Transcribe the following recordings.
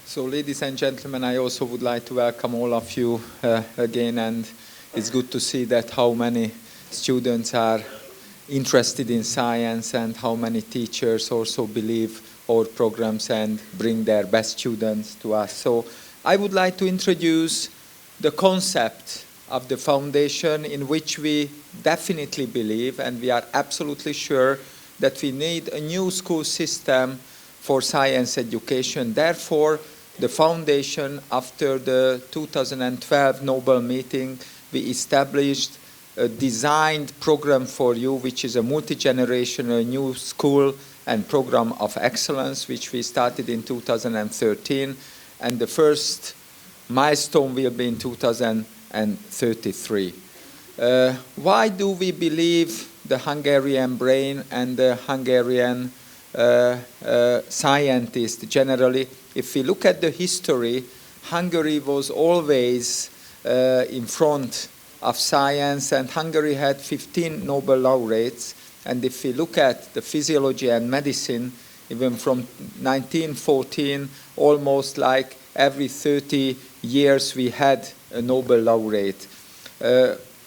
So, ladies and gentlemen, I also would like to welcome all of you again, and it's good to see that how many students are interested in science and how many teachers also believe our programs and bring their best students to us. So, I would like to introduce the concept of the foundation, in which we definitely believe, and we are absolutely sure, that we need a new school system for science education. Therefore, the foundation, after the 2012 Nobel meeting, we established a designed program for you, which is a multi-generational new school and program of excellence, which we started in 2013, and the first milestone will be in 2033. Why do we believe the Hungarian brain and the Hungarian scientists generally? If we look at the history, Hungary was always in front of science, and Hungary had 15 Nobel laureates. And if we look at the physiology and medicine, even from 1914, almost like every 30 years we had a Nobel laureate.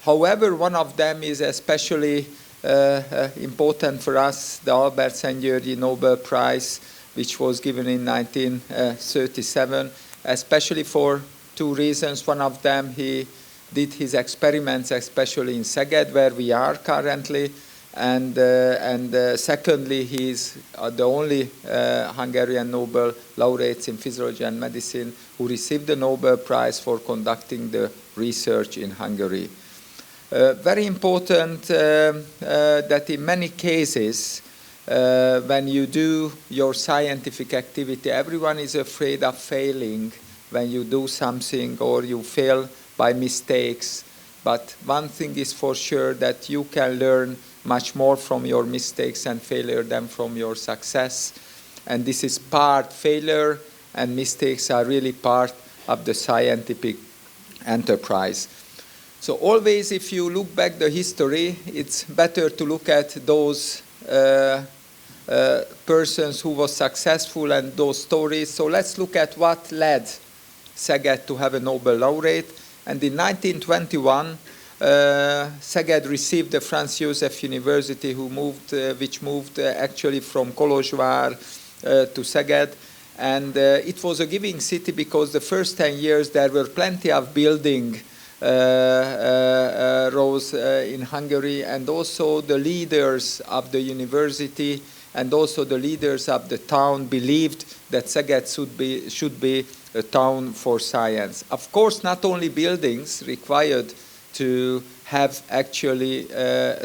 However, one of them is especially important for us, the Albert-Szent-Györgyi Nobel Prize, which was given in 1937, especially for two reasons. One of them, he did his experiments, especially in Szeged, where we are currently, and secondly, he is the only Hungarian Nobel laureates in physiology and medicine who received the Nobel Prize for conducting the research in Hungary. Very important that in many cases, when you do your scientific activity, everyone is afraid of failing when you do something, or you fail by mistakes. But one thing is for sure, that you can learn much more from your mistakes and failure than from your success. And this is part, failure and mistakes are really part of the scientific enterprise. So always, if you look back the history, it's better to look at those persons who was successful and those stories. So let's look at what led Szeged to have a Nobel laureate. And in 1921, Szeged received the Franz Joseph University, which moved actually from Kolozsvár to Szeged. And it was a giving city because the first 10 years there were plenty of building rose in Hungary, and also the leaders of the university and also the leaders of the town believed that Szeged should be a town for science. Of course, not only buildings required to have actually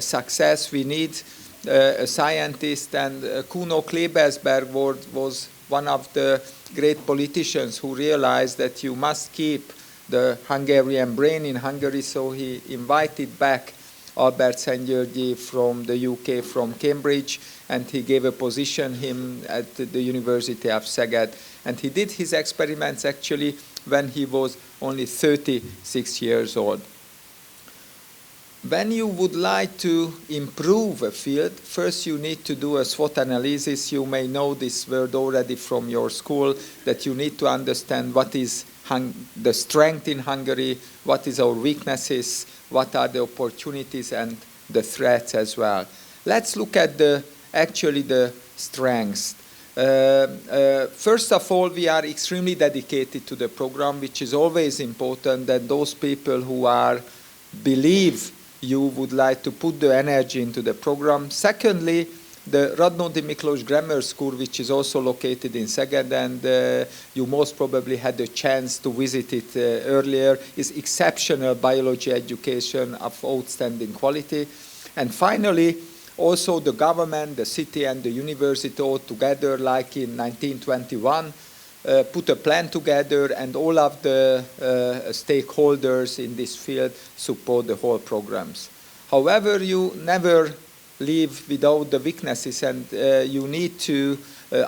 success. We need a scientist, and Kuno Klebersberg was one of the great politicians who realized that you must keep the Hungarian brain in Hungary, so he invited back Albert-Szent-Györgyi from the UK, from Cambridge, and he gave a position him at the University of Szeged. And he did his experiments actually when he was only 36 years old. When you would like to improve a field, first you need to do a SWOT analysis. You may know this word already from your school, that you need to understand what is the strength in Hungary, what is our weaknesses, what are the opportunities and the threats as well. Let's look at the strengths. First of all, we are extremely dedicated to the program, which is always important, that those people who believe you would like to put the energy into the program. Secondly, the Radnóti Miklós Grammar School, which is also located in Szeged, and you most probably had the chance to visit it earlier, is exceptional biology education of outstanding quality. And finally, also the government, the city and the university all together, like in 1921, put a plan together, and all of the stakeholders in this field support the whole programs. However, you never leave without the weaknesses, and you need to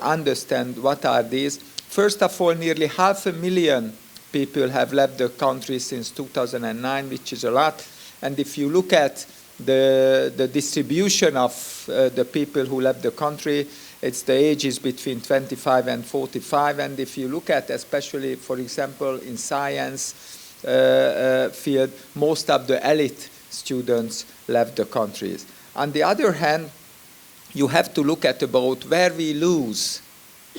understand what are these. First of all, nearly 500,000 people have left the country since 2009, which is a lot. And if you look at the distribution of the people who left the country, It's the ages between 25 and 45, and if you look at, especially, for example, in science field, most of the elite students left the countries. On the other hand, you have to look at about where we lose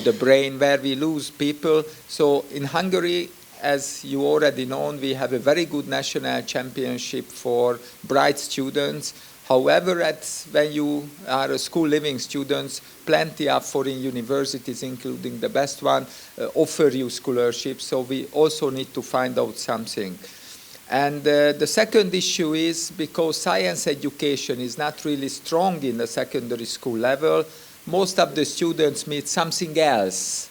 the brain, where we lose people. So in Hungary, as you already know, we have a very good national championship for bright students. However, when you are a school living students, plenty of foreign universities, including the best one, offer you scholarships. So we also need to find out something. And the second issue is because science education is not really strong in the secondary school level, most of the students meet something else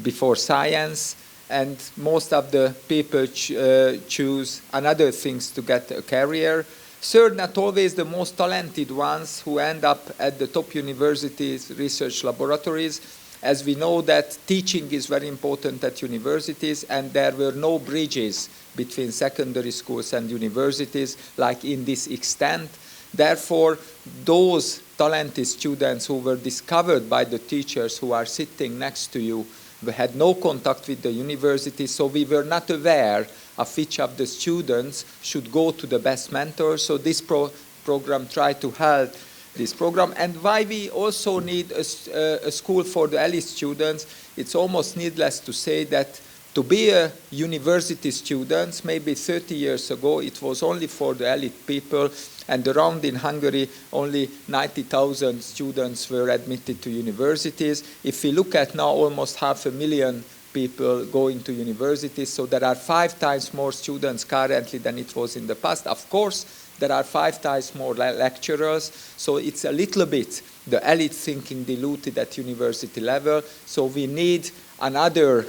before science, and most of the people choose another things to get a career. Third, not always the most talented ones who end up at the top universities, research laboratories, as we know that teaching is very important at universities, and there were no bridges between secondary schools and universities like in this extent. Therefore, those talented students who were discovered by the teachers who are sitting next to you, we had no contact with the university, so we were not aware of which of the students should go to the best mentor. So this program tried to help this program. And why we also need a school for the elite students, it's almost needless to say that to be a university student, maybe 30 years ago, it was only for the elite people, and around in Hungary, only 90,000 students were admitted to universities. If we look at now, almost 500,000 people going to universities, so there are 5 times more students currently than it was in the past. Of course, there are 5 times more lecturers, so it's a little bit the elite thinking diluted at university level, so we need another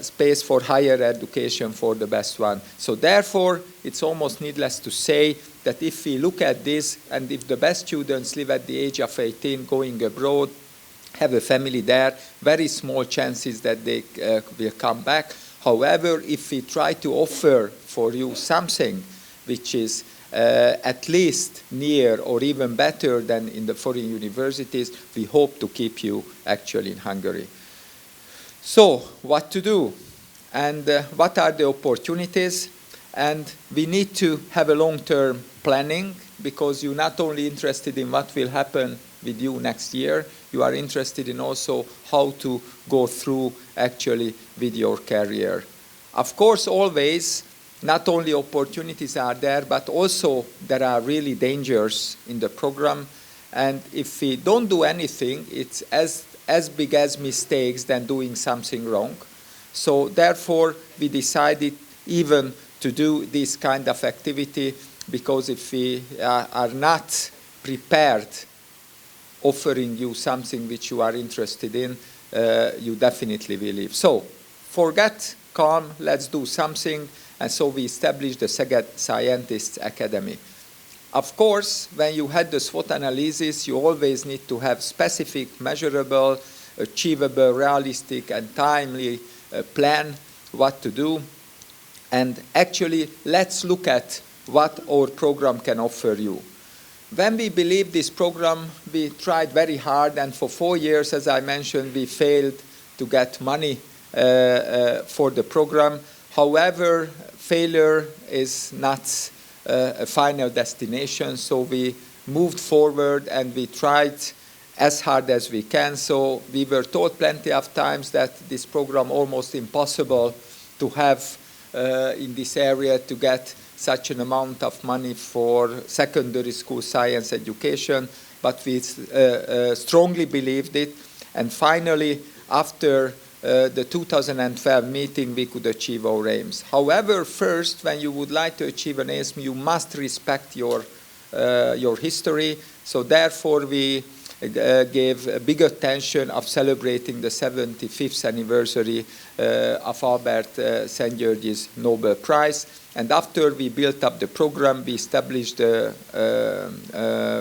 space for higher education for the best one. So therefore, it's almost needless to say that if we look at this, and if the best students live at the age of 18 going abroad, have a family there, very small chances that they will come back. However, if we try to offer for you something which is at least near or even better than in the foreign universities, we hope to keep you actually in Hungary. So, what to do? And what are the opportunities? And we need to have a long-term planning, because you're not only interested in what will happen with you next year, you are interested in also how to go through actually with your career. Of course, always, not only opportunities are there, but also there are really dangers in the program. And if we don't do anything, it's as big as mistakes than doing something wrong. So therefore, we decided even to do this kind of activity, because if we are not prepared offering you something which you are interested in, you definitely will leave. So forget calm, let's do something. And so we established the Szeged Scientists Academy. Of course, when you had the SWOT analysis, you always need to have specific, measurable, achievable, realistic, and timely plan what to do. And actually, let's look at what our program can offer you. When we believed this program, we tried very hard, and for 4 years, as I mentioned, we failed to get money for the program. However, failure is not a final destination, so we moved forward and we tried as hard as we can. So we were told plenty of times that this program almost impossible to have in this area to get such an amount of money for secondary school science education, but we strongly believed it. And finally, after the 2012 meeting, we could achieve our aims. However, first, when you would like to achieve an aim, you must respect your history. So therefore, we gave a big attention of celebrating the 75th anniversary of Albert St. George's Nobel Prize. And after we built up the program, we established the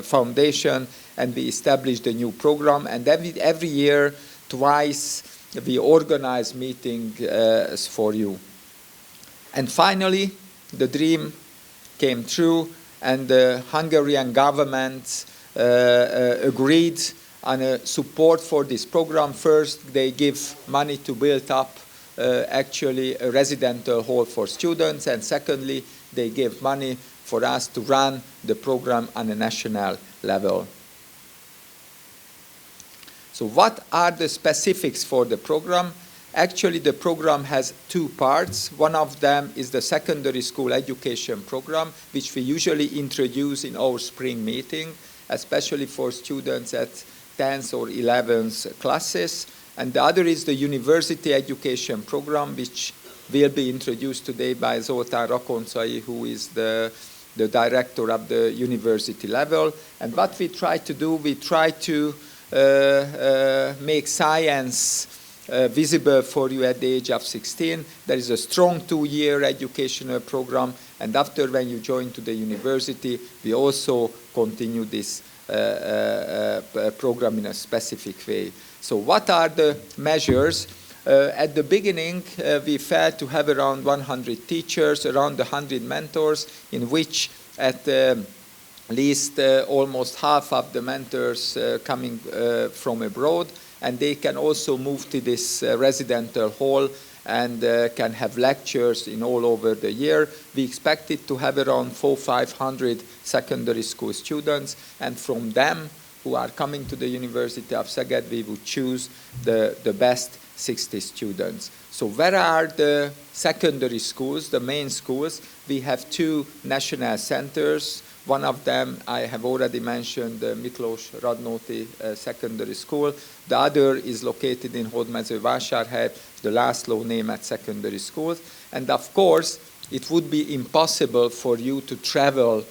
foundation, and we established a new program. And every year, twice, we organize meetings for you. And finally, the dream came true, and the Hungarian government agreed and support for this program. First, they give money to build up actually a residential hall for students, and secondly, they give money for us to run the program on a national level. So what are the specifics for the program? Actually, the program has two parts. One of them is the secondary school education program, which we usually introduce in our spring meeting, especially for students at 10th or 11th classes. And the other is the university education program, which will be introduced today by Zoltán Rakoncai, who is the director of the university level. And what we try to do, we try to make science visible for you at the age of 16. There is a strong 2-year educational program, and after when you join to the university, we also continue this program in a specific way. So what are the measures? At the beginning, we felt to have around 100 teachers, around 100 mentors, in which at least almost half of the mentors coming from abroad, and they can also move to this residential hall and can have lectures in all over the year. We expected to have around 400-500 secondary school students, and from them who are coming to the University of Szeged, we would choose the best 60 students. So where are the secondary schools, the main schools? We have 2 national centers. One of them I have already mentioned, the Miklós Radnóti Secondary School. The other is located in Hódmezővásárhely, the László Németh Secondary School. And of course, it would be impossible for you to travel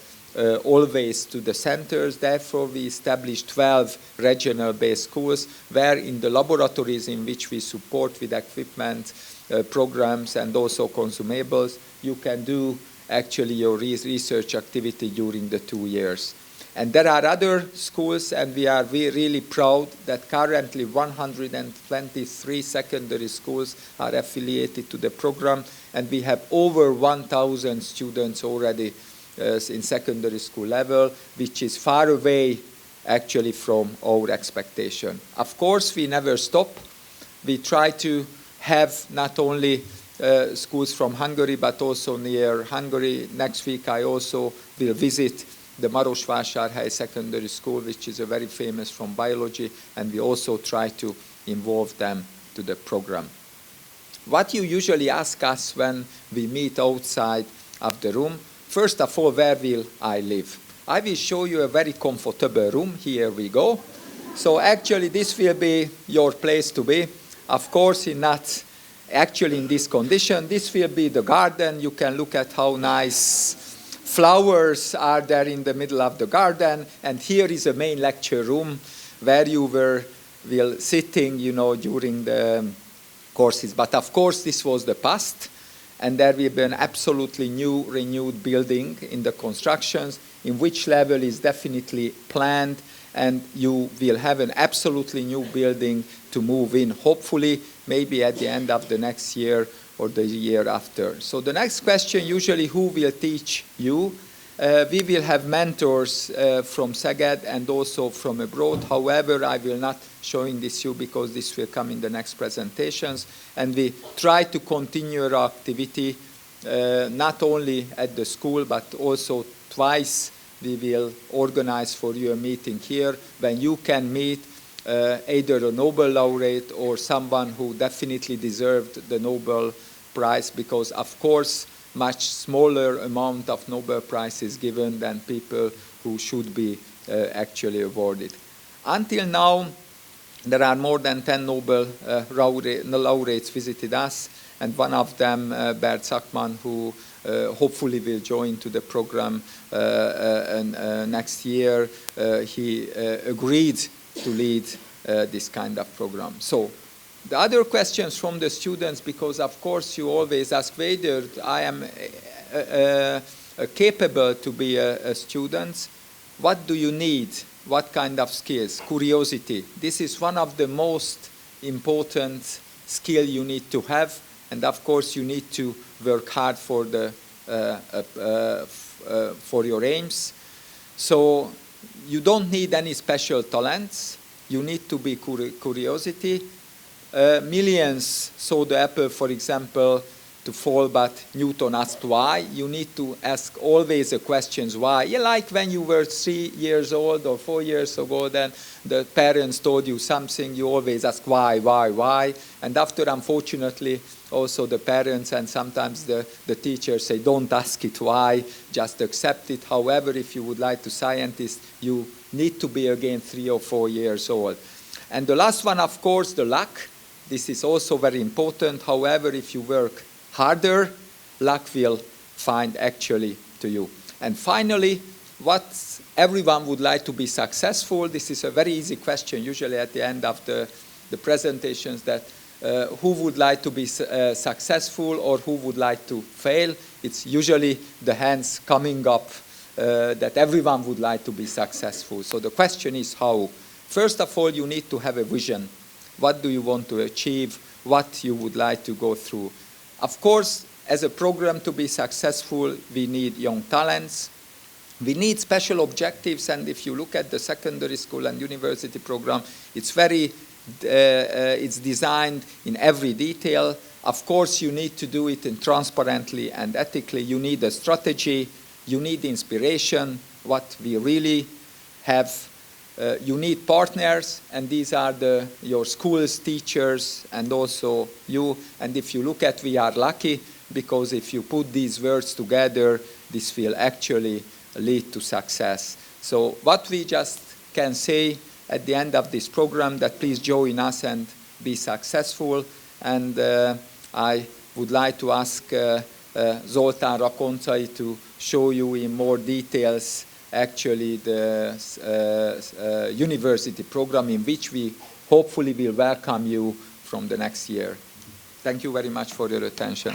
always to the centers. Therefore, we established 12 regional-based schools where in the laboratories in which we support with equipment, programs, and also consumables, you can do actually your research activity during the 2 years. And there are other schools, and we are really proud that currently 123 secondary schools are affiliated to the program, and we have over 1,000 students already in secondary school level, which is far away actually from our expectation. Of course, we never stop. We try to have not only schools from Hungary, but also near Hungary. Next week, I also will visit the Marosvásárhely Secondary School, which is a very famous from biology, and we also try to involve them to the program. What you usually ask us when we meet outside of the room, first of all, where will I live? I will show you a very comfortable room. Here we go. So actually, this will be your place to be. Of course, not actually in this condition. This will be the garden. You can look at how nice flowers are there in the middle of the garden. And here is a main lecture room where you will sitting, during the courses. But of course, this was the past. And there will be an absolutely new, renewed building in the constructions, in which level is definitely planned, and you will have an absolutely new building to move in, hopefully, maybe at the end of the next year or the year after. So the next question, usually, who will teach you? We will have mentors from Szeged and also from abroad. However, I will not showing this you because this will come in the next presentations. And we try to continue our activity not only at the school, but also twice we will organize for you a meeting here when you can meet either a Nobel laureate or someone who definitely deserved the Nobel Prize, because of course much smaller amount of Nobel Prize is given than people who should be actually awarded. Until now, there are more than 10 Nobel laureates visited us, and one of them, Bert Sackmann, who hopefully will join to the program next year. He agreed to lead this kind of program. So the other questions from the students, because of course you always ask whether I am capable to be a student. What do you need? What kind of skills? Curiosity. This is one of the most important skills you need to have, and of course you need to work hard for your aims. So you don't need any special talents. you need to be curiosity. Millions saw the apple, for example, to fall, but Newton asked why. You need to ask always the questions why. Yeah, like when you were 3 years old or 4 years ago, then the parents told you something, you always ask why. And after, unfortunately, also the parents and sometimes the teachers say, don't ask it why, just accept it. However, if you would like to scientist, you need to be again 3 or 4 years old. And the last one, of course, the luck. This is also very important. However, if you work harder, luck will find actually to you. And finally, what everyone would like to be successful. This is a very easy question, usually at the end of the presentations, that who would like to be successful or who would like to fail. It's usually the hands coming up that everyone would like to be successful. So the question is how. First of all, you need to have a vision. What do you want to achieve? What you would like to go through? Of course, as a program to be successful, we need young talents. We need special objectives, and if you look at the secondary school and university program, it's it's designed in every detail. Of course, you need to do it transparently and ethically. You need a strategy. You need inspiration, what we really have. You need partners, and these are your schools, teachers, and also you. And if you look at, we are lucky, because if you put these words together, this will actually lead to success. So what we just can say at the end of this program, that please join us and be successful. And I would like to ask Zoltán Rakoncai to show you in more details actually the university program, in which we hopefully will welcome you from the next year. Thank you very much for your attention.